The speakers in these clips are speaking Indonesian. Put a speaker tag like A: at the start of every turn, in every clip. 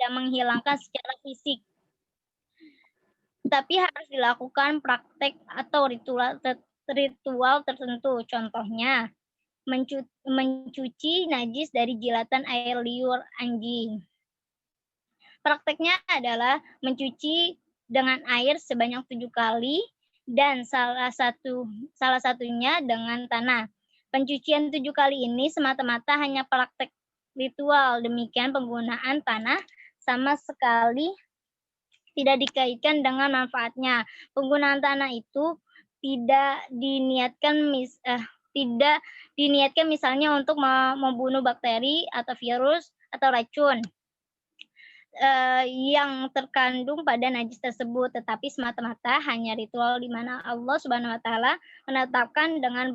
A: tidak menghilangkan secara fisik, tapi harus dilakukan praktek atau ritual tertentu. Contohnya, mencuci najis dari jilatan air liur anjing. Prakteknya adalah mencuci dengan air sebanyak 7 kali dan salah satunya dengan tanah. Pencucian 7 kali ini semata-mata hanya praktek ritual. Demikian penggunaan tanah sama sekali tidak dikaitkan dengan manfaatnya. Penggunaan tanah itu tidak diniatkan misalnya untuk membunuh bakteri atau virus atau racun yang terkandung pada najis tersebut, tetapi semata-mata hanya ritual di mana Allah Subhanahu wa taala menetapkan dengan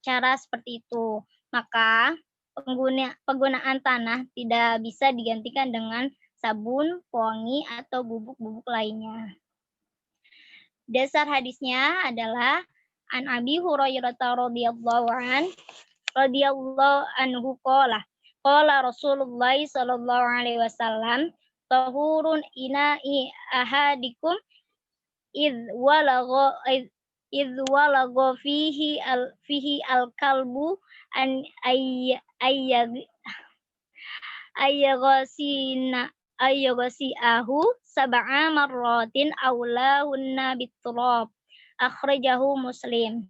A: cara seperti itu. Maka penggunaan tanah tidak bisa digantikan dengan sabun, pewangi atau bubuk-bubuk lainnya. Dasar hadisnya adalah an Abi Hurairah radhiyallahu anhu qala Rasulullah sallallahu alaihi wasallam tahurun ina'i ahadikum idh walagha fihi al-kalbu an ayyagasi'ahu sab'a marratin awlahunna biturab. Akhrajahu Muslim.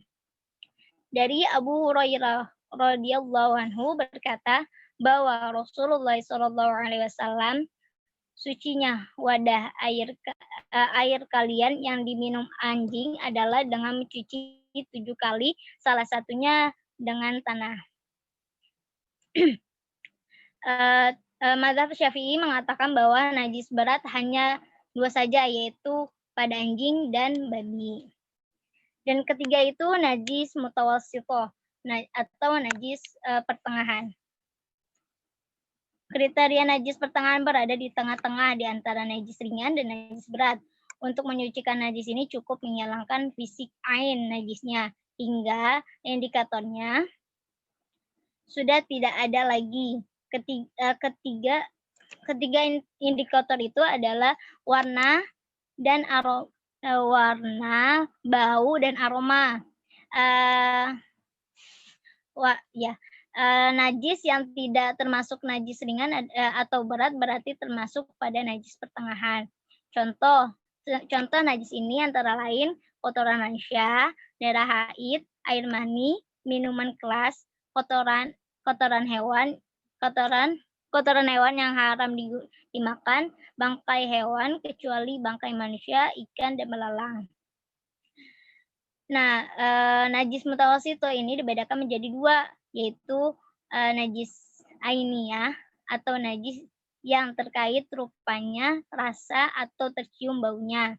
A: Dari Abu Hurairah radhiyallahu anhu berkata bahwa Rasulullah sallallahu alaihi wasallam, sucinya wadah air kalian yang diminum anjing adalah dengan mencuci 7 kali, salah satunya dengan tanah. Mazhab Syafi'i mengatakan bahwa najis berat hanya 2 saja, yaitu pada anjing dan babi. Dan ketiga itu najis mutawassithah atau najis pertengahan. Kriteria najis pertengahan berada di tengah-tengah di antara najis ringan dan najis berat. Untuk menyucikan najis ini cukup menghilangkan fisik ain najisnya, hingga indikatornya sudah tidak ada lagi. Ketiga indikator itu adalah warna dan warna, bau dan aroma. Najis yang tidak termasuk najis ringan atau berat berarti termasuk pada najis pertengahan. Contoh najis ini antara lain kotoran manusia, darah haid, air mani, minuman keras, kotoran hewan yang haram dimakan, bangkai hewan kecuali bangkai manusia, ikan dan belalang. Nah, najis mutawassithah ini dibedakan menjadi 2, yaitu najis ainiyah atau najis yang terkait rupanya, rasa atau tercium baunya.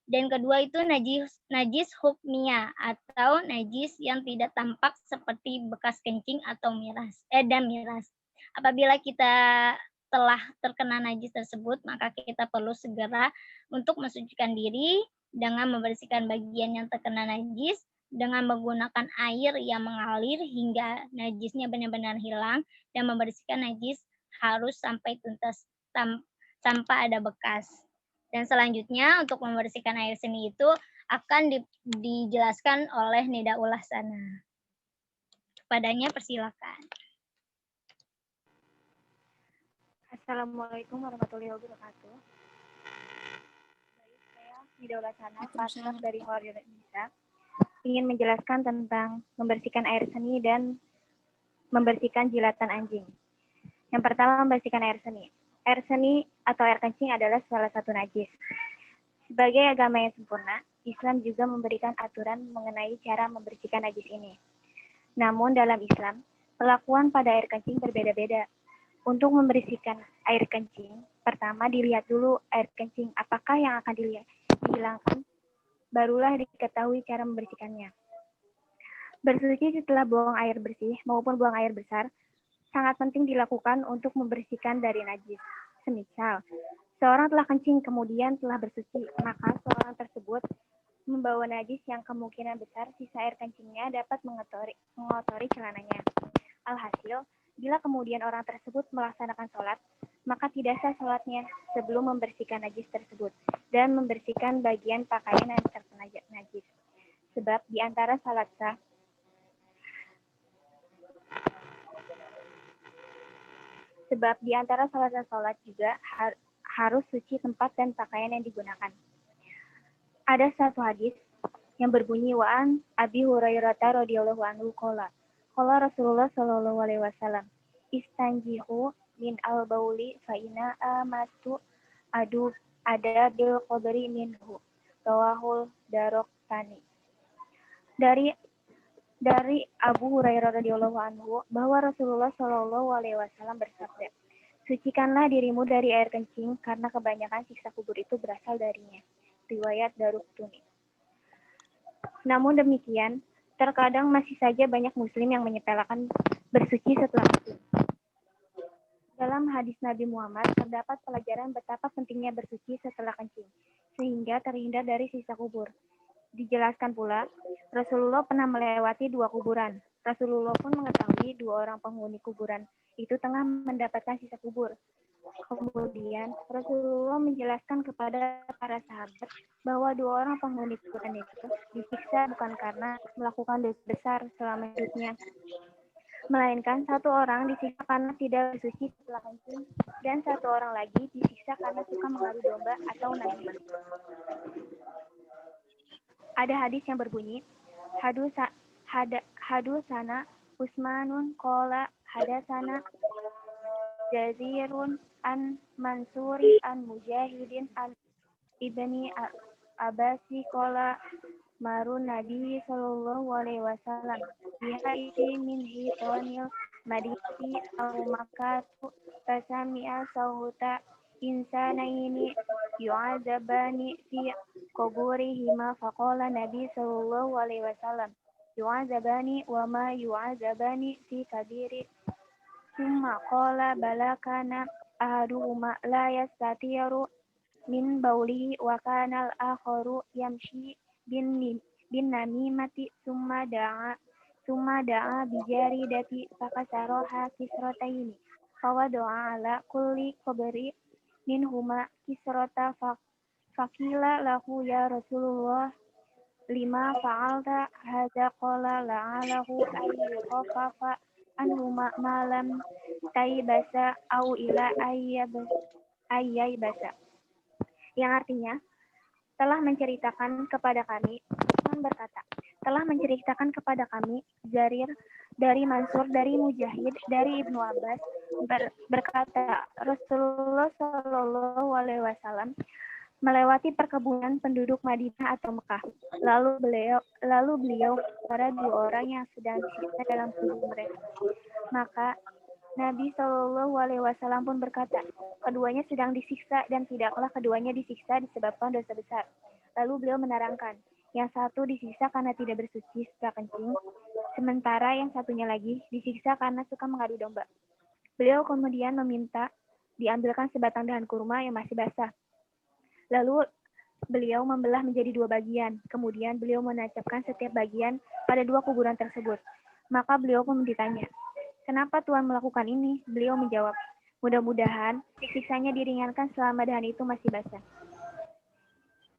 A: Dan kedua itu najis hukmiyah atau najis yang tidak tampak seperti bekas kencing atau miras. Apabila kita telah terkena najis tersebut, maka kita perlu segera untuk mensucikan diri dengan membersihkan bagian yang terkena najis dengan menggunakan air yang mengalir hingga najisnya benar-benar hilang, dan membersihkan najis harus sampai tuntas tanpa ada bekas. Dan selanjutnya untuk membersihkan air seni itu akan dijelaskan oleh Nidaul Ahsanah. Kepadanya persilakan.
B: Assalamualaikum warahmatullahi wabarakatuh. Saya Nidaul Ahsanah, partner dari Warrior Indonesia, ingin menjelaskan tentang membersihkan air seni dan membersihkan jilatan anjing. Yang pertama, membersihkan air seni. Air seni atau air kencing adalah salah satu najis. Sebagai agama yang sempurna, Islam juga memberikan aturan mengenai cara membersihkan najis ini. Namun dalam Islam, perlakuan pada air kencing berbeda-beda. Untuk membersihkan air kencing, pertama dilihat dulu air kencing apakah yang akan dihilangkan, barulah diketahui cara membersihkannya. Bersuci setelah buang air bersih maupun buang air besar sangat penting dilakukan untuk membersihkan dari najis. Semisal, seorang telah kencing kemudian telah bersuci, maka seorang tersebut membawa najis yang kemungkinan besar sisa air kencingnya dapat mengotori celananya. Alhasil, bila kemudian orang tersebut melaksanakan sholat, maka tidak sah sholatnya sebelum membersihkan najis tersebut dan membersihkan bagian pakaian yang terkena najis. Sebab di antara salat sah sholat juga harus suci tempat dan pakaian yang digunakan. Ada satu hadis yang berbunyi wa'an Abi Hurairah radhiyallahu anhu qala Rasulullah sallallahu alaihi wasallam istanjihu min al-bauli fa inna amatu ada bil qadri minhu rawahul Daraqutni. Dari Abu Hurairah radhiyallahu anhu bahwa Rasulullah sallallahu alaihi wasallam bersabda, sucikanlah dirimu dari air kencing karena kebanyakan siksa kubur itu berasal darinya. Riwayat Daraqutni. Namun demikian, terkadang masih saja banyak muslim yang menyepelekan bersuci setelah kencing. Dalam hadis Nabi Muhammad terdapat pelajaran betapa pentingnya bersuci setelah kencing, sehingga terhindar dari siksa kubur. Dijelaskan pula, Rasulullah pernah melewati 2 kuburan. Rasulullah pun mengetahui 2 orang penghuni kuburan itu tengah mendapatkan siksa kubur. Kemudian Rasulullah menjelaskan kepada para sahabat bahwa 2 orang penghuni kuburan itu disiksa bukan karena melakukan dosa besar selama hidupnya, melainkan 1 orang disiksa karena tidak bersuci setelah kencing dan 1 orang lagi disiksa karena suka mengadu domba atau namimah. Ada hadis yang berbunyi, hadusana Usmanun qala hadasana Jazirun an Mansuri an Mujahidin an Ibni Abasi qala marun Nabi sallallahu alaihi wasallam bihaiti min hitonil maditi au makatu tasami'a sauta insanaini yu'adzabani fi quburihima faqala Nabi sallallahu alaihi wasallam yu'adzabani wa ma yu'adzabani fi kabiri summa qala balakana ahaduhuma la yastatiru min baulihi wa kana al-akharu yamshi bin namimati summa da'a bijari dati fakasaroha kisrotaini fawado'a ala kulli qabri minhuma kisrota fakila lahu ya Rasulullah lima fa'alta hadza qala la'alahu ayyukhafafa anhuma malam taibasa au ila ayyabasa, yang artinya telah menceritakan kepada kami Jarir dari Mansur dari Mujahid dari Ibnu Abbas berkata Rasulullah Shallallahu Alaihi Wasallam melewati perkebunan penduduk Madinah atau Mekah. Lalu beliau kepada 2 orang yang sedang disiksa dalam tubuh mereka. Maka Nabi Shallallahu Alaihi Wasallam pun berkata, keduanya sedang disiksa dan tidaklah keduanya disiksa disebabkan dosa besar. Lalu beliau menerangkan, yang satu disiksa karena tidak bersuci setelah kencing, sementara yang satunya lagi disiksa karena suka mengadu domba. Beliau kemudian meminta diambilkan sebatang dahan kurma yang masih basah. Lalu beliau membelah menjadi 2 bagian. Kemudian beliau menancapkan setiap bagian pada 2 kuburan tersebut. Maka beliau pun ditanya, kenapa Tuhan melakukan ini? Beliau menjawab, mudah-mudahan siksanya diringankan selama dahan itu masih basah.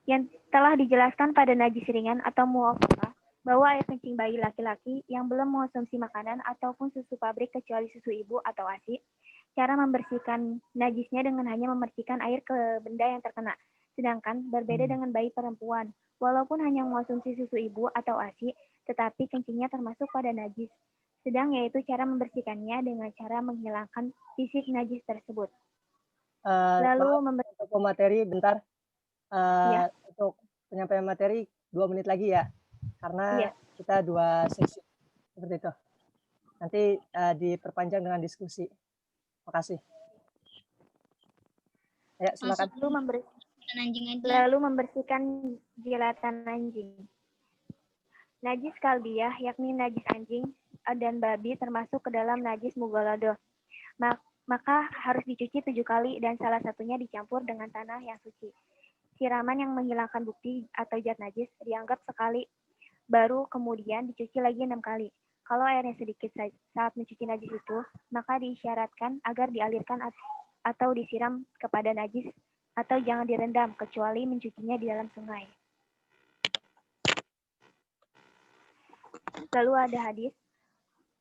B: Yang telah dijelaskan pada najis ringan atau mu'afalah, bahwa air kencing bayi laki-laki yang belum mengonsumsi makanan ataupun susu pabrik kecuali susu ibu atau ASI, cara membersihkan najisnya dengan hanya memercikan air ke benda yang terkena. Sedangkan berbeda dengan bayi perempuan, walaupun hanya mengonsumsi susu ibu atau ASI, tetapi kencingnya termasuk pada najis. Sedang yaitu cara membersihkannya dengan cara menghilangkan fisik najis tersebut.
C: Lalu untuk pemateri bentar. Ya. Untuk penyampaian materi 2 menit lagi ya, karena kita 2 sesi seperti itu. Nanti diperpanjang dengan diskusi. Makasih. Ya, silakan.
B: Lalu membersihkan jilatan anjing. Najis kalbiyah, yakni najis anjing dan babi termasuk ke dalam najis mughaladah. Maka harus dicuci 7 kali dan salah satunya dicampur dengan tanah yang suci. Siraman yang menghilangkan bukti atau zat najis dianggap sekali, baru kemudian dicuci lagi 6 kali. Kalau airnya sedikit saat mencuci najis itu, maka diisyaratkan agar dialirkan atau disiram kepada najis atau jangan direndam kecuali mencucinya di dalam sungai. Lalu ada hadis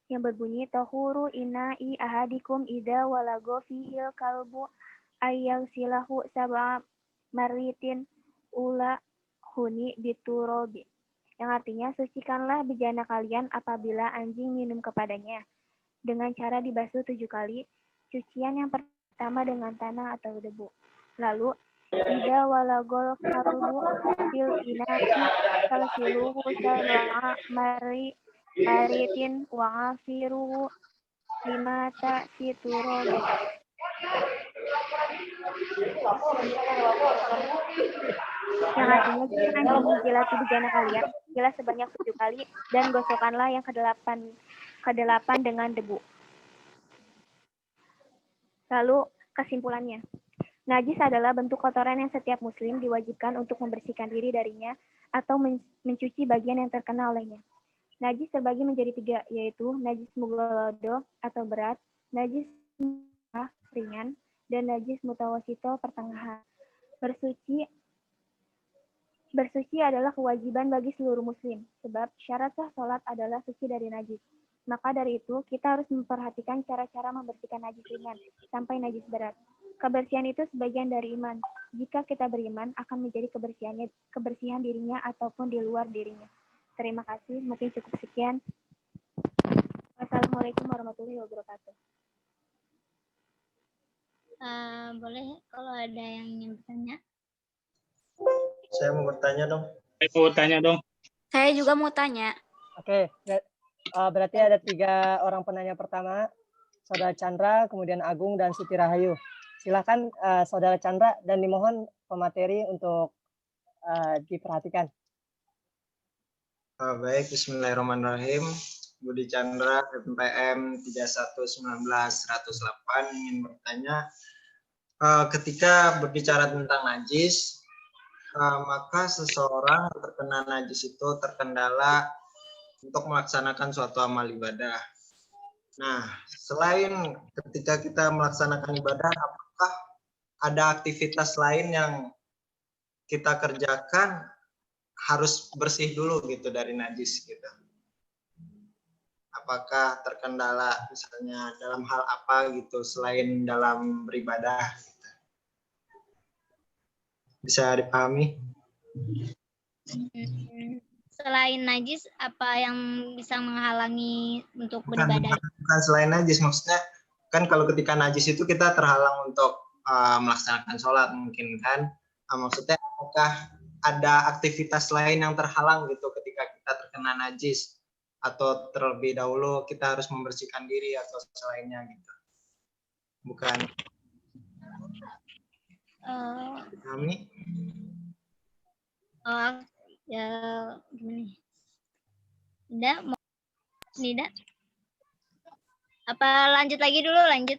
B: yang berbunyi tahuru ina'i ahadikum ida walago fihil kalbu ayyal silahu sab'a maritin ula huni biturobi. Yang artinya, sucikanlah bejana kalian apabila anjing minum kepadanya dengan cara dibasuh 7 kali. Cucian yang pertama dengan tanah atau debu. Lalu, ida walagol kalbu fil ina'i kalsiluhu sab'a maritin wa'afiruhu limata siturobi. Yang artinya, jika anjing menjilati bejana kalian, jilat sebanyak 7 kali, dan gosokkanlah yang ke-8 dengan debu. Lalu, kesimpulannya. Najis adalah bentuk kotoran yang setiap muslim diwajibkan untuk membersihkan diri darinya atau mencuci bagian yang terkena olehnya. Najis terbagi menjadi 3, yaitu najis mughalladho atau berat, najis ringan, dan najis mutawasito pertengahan. Bersuci adalah kewajiban bagi seluruh muslim, sebab syarat sah salat adalah suci dari najis. Maka dari itu, kita harus memperhatikan cara-cara membersihkan najis ringan sampai najis berat. Kebersihan itu sebagian dari iman. Jika kita beriman, akan menjadi kebersihan dirinya ataupun di luar dirinya. Terima kasih, mungkin cukup sekian. Wassalamualaikum warahmatullahi wabarakatuh.
A: Boleh kalau ada yang ingin bertanya.
D: Saya mau bertanya dong.
E: Saya juga mau tanya.
C: Oke, berarti ada 3 orang penanya pertama, Saudara Chandra, kemudian Agung, dan Siti Rahayu. Silakan Saudara Chandra, dan dimohon pemateri untuk diperhatikan.
D: Baik, bismillahirrahmanirrahim. Budi Chandra, MPM 3119-108, ingin bertanya, ketika berbicara tentang najis, maka seseorang terkena najis itu terkendala untuk melaksanakan suatu amal ibadah. Nah, selain ketika kita melaksanakan ibadah, apakah ada aktivitas lain yang kita kerjakan harus bersih dulu gitu dari najis gitu? Apakah terkendala misalnya dalam hal apa gitu selain dalam beribadah? Bisa dipahami?
A: Selain najis, apa yang bisa menghalangi untuk beribadah?
D: Bukan selain najis, maksudnya kan kalau ketika najis itu kita terhalang untuk melaksanakan sholat mungkin kan. Maksudnya apakah ada aktivitas lain yang terhalang gitu ketika kita terkena najis? Atau terlebih dahulu kita harus membersihkan diri atau selainnya gitu? Bukan. Kami?
A: Ya gimana? Tidak. Apa lanjut lagi dulu? Lanjut.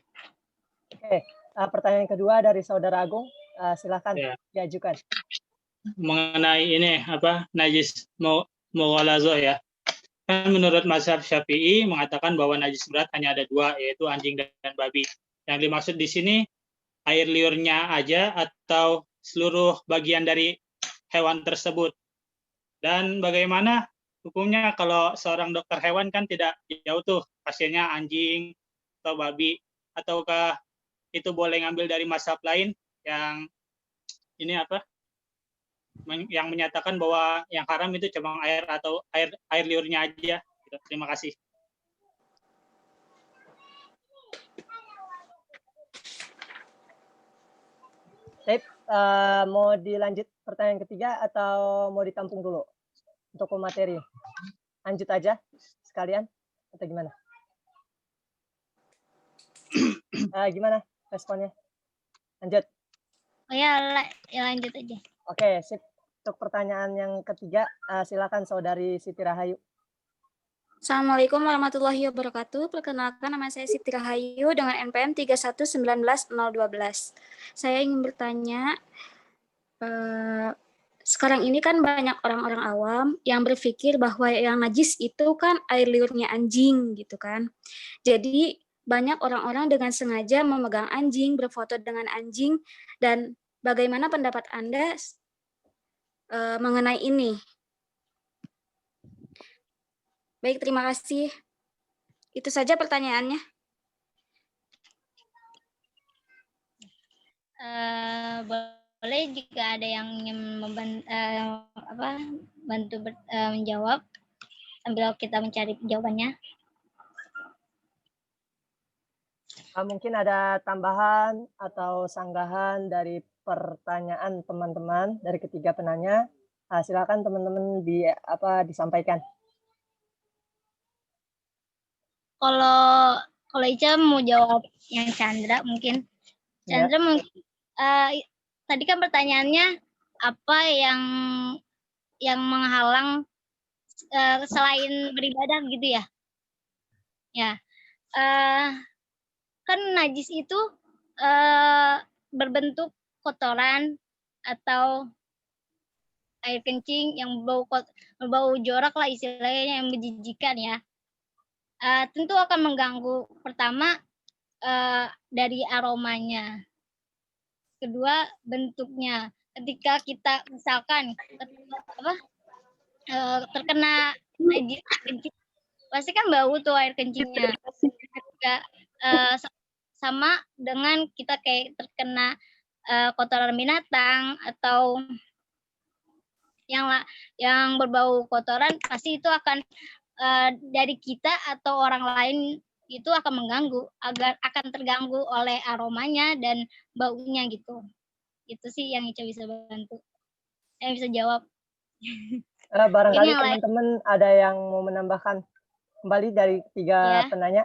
C: Oke, pertanyaan kedua dari Saudara Agung, silakan diajukan.
F: Mengenai ini najis mughalladho ya. Kan menurut mazhab Syafi'i mengatakan bahwa najis berat hanya ada 2, yaitu anjing dan babi. Yang dimaksud di sini air liurnya aja atau seluruh bagian dari hewan tersebut. Dan bagaimana hukumnya kalau seorang dokter hewan kan tidak jauh tuh pasiennya anjing atau babi, ataukah itu boleh ngambil dari mazhab lain yang ini yang menyatakan bahwa yang haram itu cuma air atau air liurnya aja. Terima kasih.
C: Mau dilanjut pertanyaan ketiga atau mau ditampung dulu untuk pemateri? Lanjut aja sekalian atau gimana? Gimana responnya? Lanjut.
A: Oh ya, lanjut aja.
C: Oke, sip. Untuk pertanyaan yang ketiga, silakan Saudari Siti Rahayu.
E: Assalamualaikum warahmatullahi wabarakatuh. Perkenalkan, nama saya Siti Rahayu dengan NPM 3119012. Saya ingin bertanya, sekarang ini kan banyak orang-orang awam yang berpikir bahwa yang najis itu kan air liurnya anjing gitu kan. Jadi banyak orang-orang dengan sengaja memegang anjing, berfoto dengan anjing, dan bagaimana pendapat Anda mengenai ini? Baik, terima kasih. Itu saja pertanyaannya.
A: Boleh jika ada yang ingin bantu menjawab sambil kita mencari jawabannya.
C: Mungkin ada tambahan atau sanggahan dari pertanyaan teman-teman dari ketiga penanya. Silakan teman-teman disampaikan.
A: Kalau Ica mau jawab yang Chandra mungkin. Chandra ya. Mungkin tadi kan pertanyaannya apa yang menghalang selain beribadah gitu ya? Ya, kan najis itu berbentuk kotoran atau air kencing yang berbau jorok lah istilahnya, yang menjijikan ya. Tentu akan mengganggu, pertama dari aromanya, kedua bentuknya. Ketika kita misalkan terkena najis kencing, pasti kan bau tuh air kencingnya. Ketika sama dengan kita kayak terkena kotoran binatang atau yang berbau kotoran, pasti itu akan dari kita atau orang lain itu akan mengganggu, akan terganggu oleh aromanya dan baunya gitu. Itu sih yang Ica bisa bantu. Yang bisa jawab.
C: Barangkali teman-teman ada yang mau menambahkan kembali dari tiga penanya,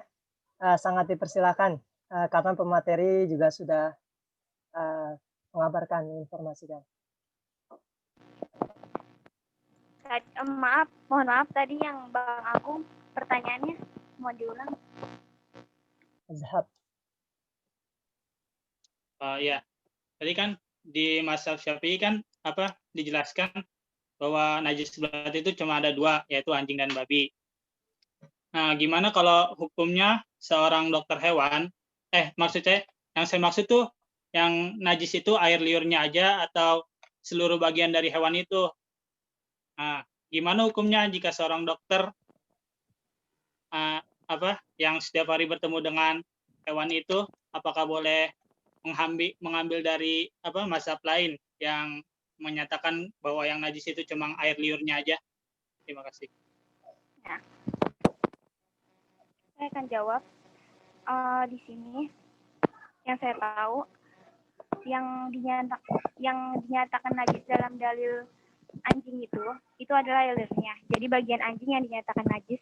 C: sangat dipersilakan karena pemateri juga sudah mengabarkan, menginformasikan.
B: Mohon maaf tadi yang Bang Agung pertanyaannya mau diulang.
C: Zahab.
F: Ya, tadi kan di mazhab Syafi'i kan dijelaskan bahwa najis berat itu cuma ada dua, yaitu anjing dan babi. Nah, gimana kalau hukumnya seorang dokter hewan? Maksudnya yang saya maksud tuh yang najis itu air liurnya aja atau seluruh bagian dari hewan itu? Nah, gimana hukumnya jika seorang dokter yang setiap hari bertemu dengan hewan itu, apakah boleh mengambil dari mazhab lain yang menyatakan bahwa yang najis itu cuma air liurnya aja? Terima kasih.
B: Ya. Saya akan jawab. Di sini yang saya tahu yang dinyatakan najis dalam dalil anjing itu adalah liurnya. Jadi bagian anjing yang dinyatakan najis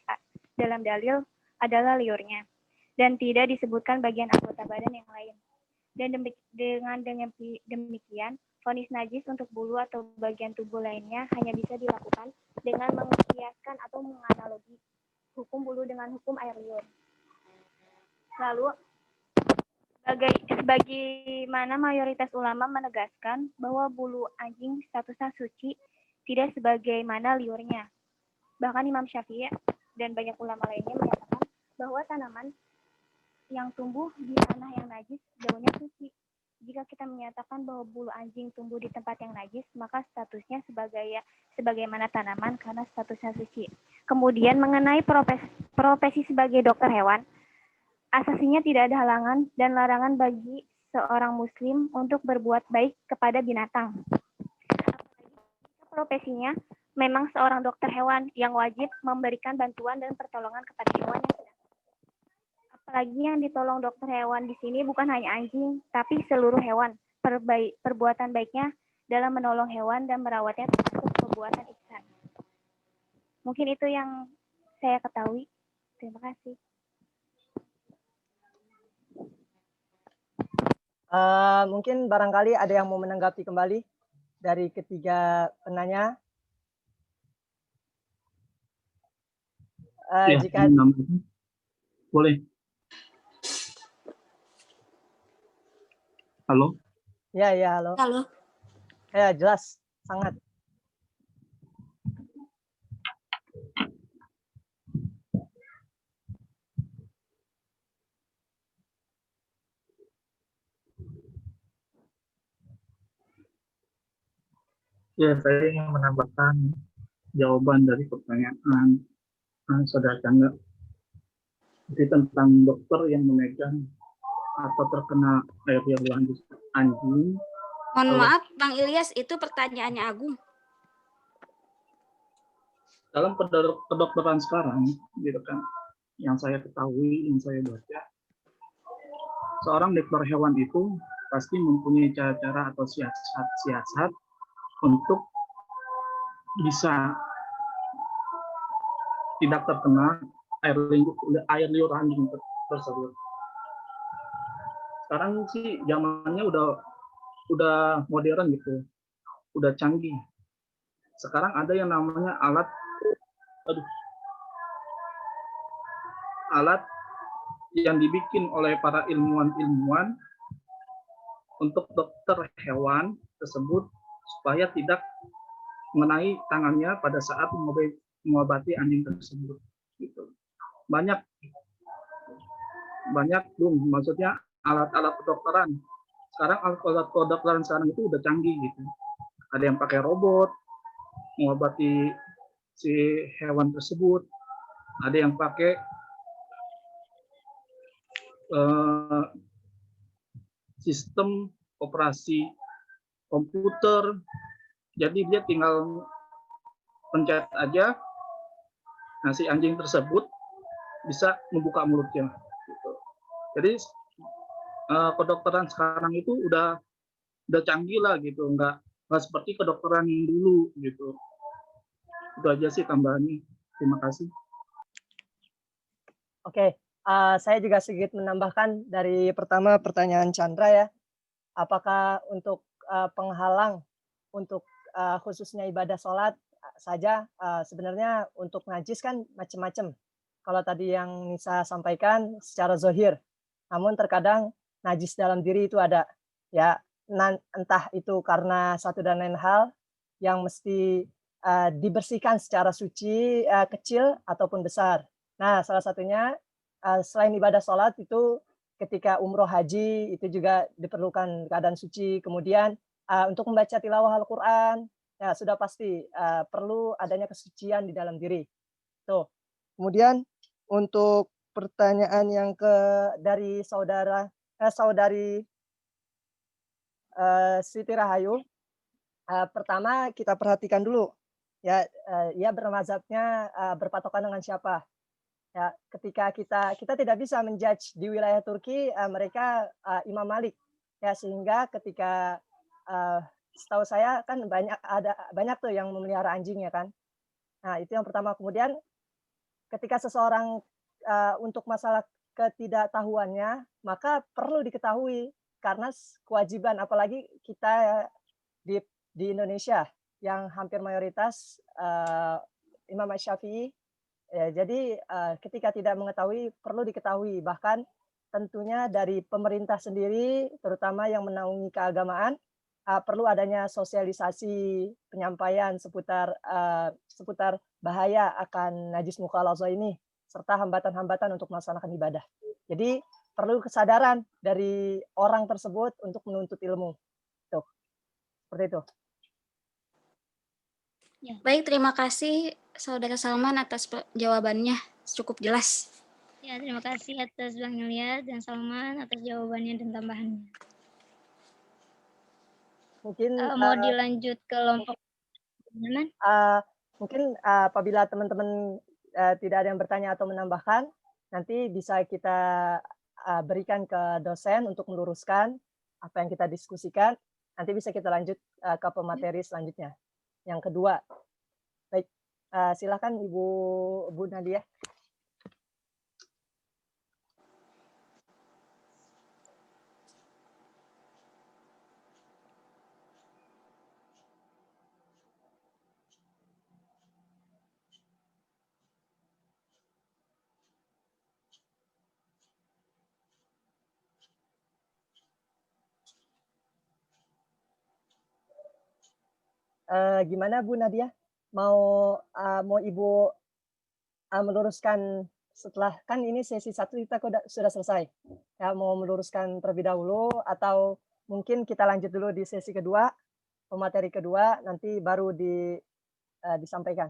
B: dalam dalil adalah liurnya dan tidak disebutkan bagian anggota badan yang lain. Dan dengan demikian, vonis najis untuk bulu atau bagian tubuh lainnya hanya bisa dilakukan dengan mengiaskan atau menganalogi hukum bulu dengan hukum air liur. Lalu, sebagaimana mayoritas ulama menegaskan bahwa bulu anjing statusnya suci, tidak sebagaimana liurnya. Bahkan Imam Syafi'i dan banyak ulama lainnya menyatakan bahwa tanaman yang tumbuh di tanah yang najis daunnya suci. Jika kita menyatakan bahwa bulu anjing tumbuh di tempat yang najis, maka statusnya sebagaimana tanaman karena statusnya suci. Kemudian mengenai profesi sebagai dokter hewan, asasinya tidak ada halangan dan larangan bagi seorang muslim untuk berbuat baik kepada binatang. Profesinya memang seorang dokter hewan yang wajib memberikan bantuan dan pertolongan kepada hewan yang sedang. Apalagi yang ditolong dokter hewan di sini bukan hanya anjing, tapi seluruh hewan. Perbuatan baiknya dalam menolong hewan dan merawatnya termasuk perbuatan ihsan. Mungkin itu yang saya ketahui. Terima kasih.
C: Mungkin barangkali ada yang mau menanggapi kembali dari ketiga penanya. Jika
G: boleh. Halo?
C: Ya, halo.
E: Halo.
C: Ya, jelas, sangat.
G: Ya, saya ingin menambahkan jawaban dari pertanyaan Saudara Chandra. Jadi tentang dokter yang memegang atau terkena air liur anjing.
E: Mohon maaf, Bang Ilyas, itu pertanyaannya Agung.
G: Dalam kedokteran sekarang, gitu kan, yang saya ketahui, yang saya baca, seorang dokter hewan itu pasti mempunyai cara-cara atau siasat untuk bisa tidak terkena air liur anjing tersebut. Sekarang sih zamannya udah modern gitu, udah canggih. Sekarang ada yang namanya alat yang dibikin oleh para ilmuwan untuk dokter hewan tersebut supaya tidak mengenai tangannya pada saat mengobati anjing tersebut. Gitu. Banyak maksudnya alat-alat kedokteran. Sekarang alat kedokteran sekarang itu udah canggih gitu. Ada yang pakai robot mengobati si hewan tersebut. Ada yang pakai sistem operasi komputer. Jadi dia tinggal pencet aja, nah si anjing tersebut bisa membuka mulutnya. Gitu. Jadi kedokteran sekarang itu udah canggih lah gitu, nggak seperti kedokteran yang dulu gitu. Itu aja sih tambahannya. Terima kasih.
C: Oke, saya juga sedikit menambahkan dari pertama pertanyaan Chandra ya. Apakah untuk penghalang untuk khususnya ibadah sholat saja, sebenarnya untuk najis kan macam-macam. Kalau tadi yang Nisa sampaikan secara zohir, namun terkadang najis dalam diri itu ada. Ya, entah itu karena satu dan lain hal yang mesti dibersihkan secara suci, kecil ataupun besar. Nah, salah satunya selain ibadah sholat itu ketika umroh haji itu juga diperlukan keadaan suci. Kemudian untuk membaca tilawah Al-Quran, ya sudah pasti perlu adanya kesucian di dalam diri. Tuh. Kemudian untuk pertanyaan yang dari saudari Siti Rahayu, pertama kita perhatikan dulu ya, ia bermazhabnya berpatokan dengan siapa. Ya, ketika kita tidak bisa menjudge di wilayah Turki, mereka Imam Malik. Ya, sehingga ketika setahu saya kan banyak tuh yang memelihara anjing ya kan. Nah, itu yang pertama. Kemudian ketika seseorang untuk masalah ketidaktahuannya, maka perlu diketahui karena kewajiban, apalagi kita di Indonesia yang hampir mayoritas Imam Syafi'i. Ya, jadi ketika tidak mengetahui perlu diketahui, bahkan tentunya dari pemerintah sendiri terutama yang menaungi keagamaan perlu adanya sosialisasi penyampaian seputar bahaya akan najis mukhaladzah ini serta hambatan-hambatan untuk melaksanakan ibadah. Jadi perlu kesadaran dari orang tersebut untuk menuntut ilmu. Tuh. Seperti itu.
E: Ya. Baik, terima kasih Saudara Salman atas jawabannya, cukup jelas.
A: Ya, terima kasih atas Bang Ilyas dan Salman atas jawabannya dan tambahannya.
C: Mungkin
A: mau dilanjut ke kelompok teman?
C: Mungkin apabila teman-teman tidak ada yang bertanya atau menambahkan, nanti bisa kita berikan ke dosen untuk meluruskan apa yang kita diskusikan. Nanti bisa kita lanjut ke pemateri selanjutnya. Yang kedua, baik, silakan Ibu Nadia. Gimana Bu Nadia? Mau Ibu meluruskan setelah, kan ini sesi 1 kita sudah selesai. Ya, mau meluruskan terlebih dahulu atau mungkin kita lanjut dulu di sesi kedua pemateri kedua nanti baru disampaikan.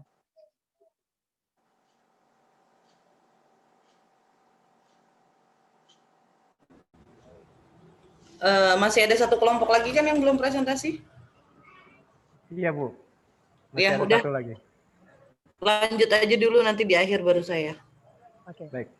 H: Masih ada satu kelompok lagi kan yang belum presentasi?
I: Iya, Bu. Masih
H: Ya,
I: ada
H: udah.
I: satu lagi.
H: Lanjut aja dulu, nanti di akhir baru saya.
C: Oke.
I: Baik.